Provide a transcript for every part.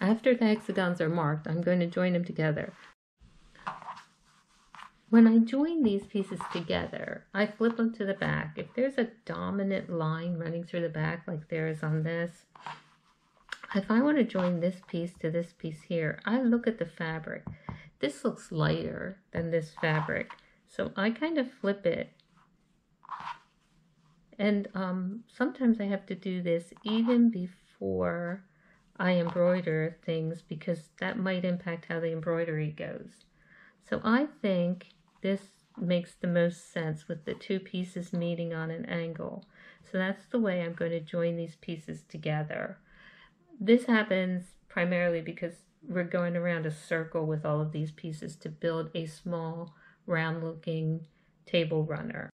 After the hexagons are marked, I'm going to join them together. When I join these pieces together, I flip them to the back. If there's a dominant line running through the back like there is on this, if I want to join this piece to this piece here, I look at the fabric. This looks lighter than this fabric, so I kind of flip it. And sometimes I have to do this even before I embroider things because that might impact how the embroidery goes. So I think this makes the most sense with the two pieces meeting on an angle. So that's the way I'm going to join these pieces together. This happens primarily because we're going around a circle with all of these pieces to build a small round looking table runner.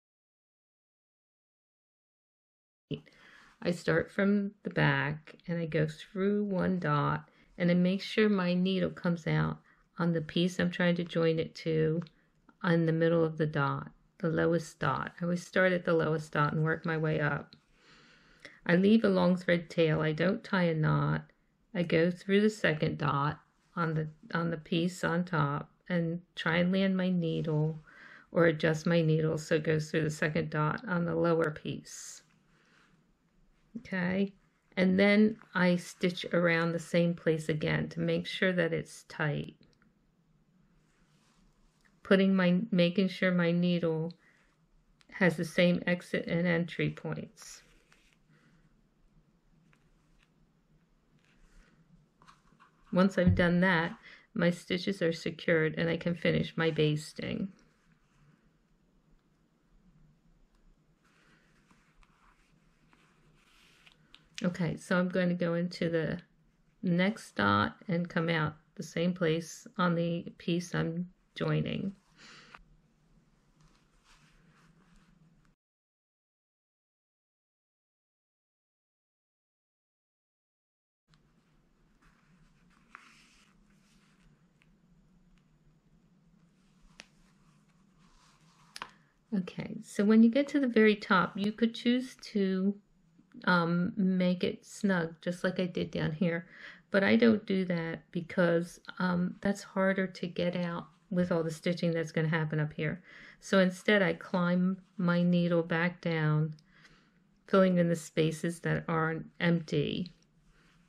I start from the back and I go through one dot and I make sure my needle comes out on the piece I'm trying to join it to on the middle of the dot, the lowest dot. I always start at the lowest dot and work my way up. I leave a long thread tail. I don't tie a knot. I go through the second dot on the piece on top and try and land my needle or adjust my needle so it goes through the second dot on the lower piece. Okay, and then I stitch around the same place again to make sure that it's tight. Making sure my needle has the same exit and entry points. Once I've done that, my stitches are secured and I can finish my basting. Okay, so I'm going to go into the next dot and come out the same place on the piece I'm joining. Okay, so when you get to the very top, you could choose to make it snug, just like I did down here. But I don't do that because that's harder to get out with all the stitching that's going to happen up here. So instead I climb my needle back down, filling in the spaces that aren't empty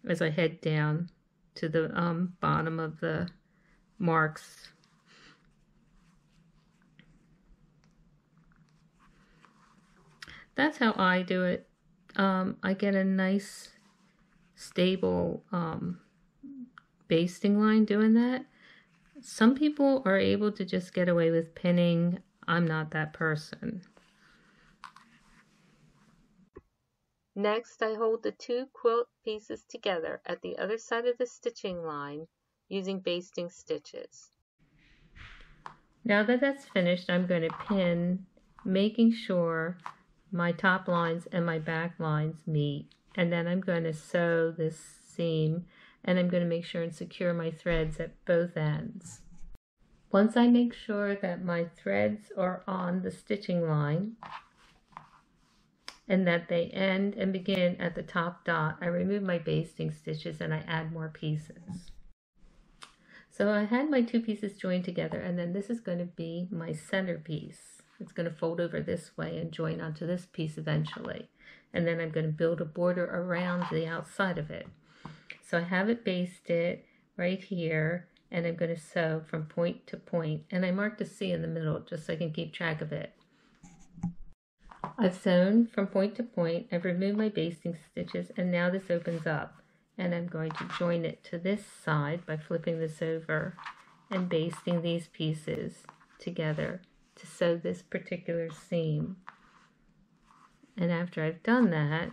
as I head down to the bottom of the marks. That's how I do it. I get a nice stable basting line doing that. Some people are able to just get away with pinning. I'm not that person. Next, I hold the two quilt pieces together at the other side of the stitching line using basting stitches. Now that that's finished, I'm going to pin, making sure my top lines and my back lines meet, and then I'm going to sew this seam and I'm going to make sure and secure my threads at both ends. Once I make sure that my threads are on the stitching line and that they end and begin at the top dot, I remove my basting stitches and I add more pieces. So I had my two pieces joined together, and then this is going to be my center piece. It's going to fold over this way and join onto this piece eventually. And then I'm going to build a border around the outside of it. So I have it basted right here, and I'm going to sew from point to point. And I marked a C in the middle just so I can keep track of it. I've sewn from point to point. I've removed my basting stitches, and now this opens up. And I'm going to join it to this side by flipping this over and basting these pieces together to sew this particular seam. And after I've done that,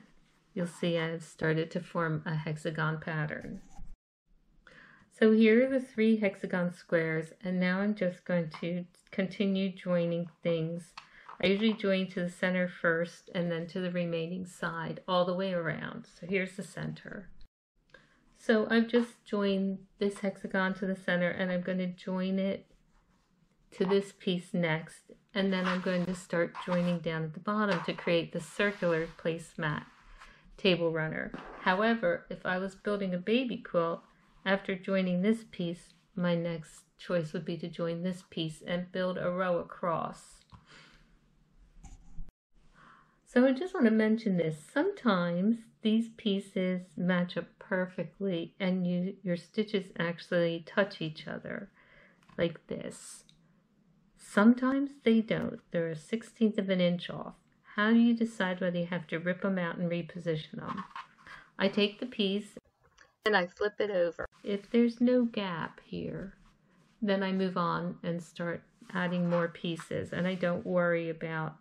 you'll see I've started to form a hexagon pattern. So here are the 3 hexagon squares, and now I'm just going to continue joining things. I usually join to the center first and then to the remaining side all the way around. So here's the center. So I've just joined this hexagon to the center, and I'm going to join it to this piece next, and then I'm going to start joining down at the bottom to create the circular placemat table runner. However, if I was building a baby quilt, After joining this piece, my next choice would be to join this piece and build a row across. So I just want to mention this. Sometimes these pieces match up perfectly and your stitches actually touch each other like this. Sometimes they don't. They're a 1/16 of an inch off. How do you decide whether you have to rip them out and reposition them? I take the piece and I flip it over. If there's no gap here, then I move on and start adding more pieces, and I don't worry about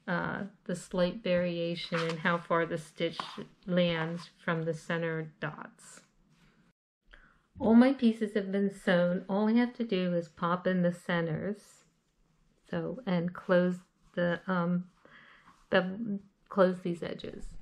the slight variation in how far the stitch lands from the center dots. All my pieces have been sewn. All I have to do is pop in the centers, and close close these edges.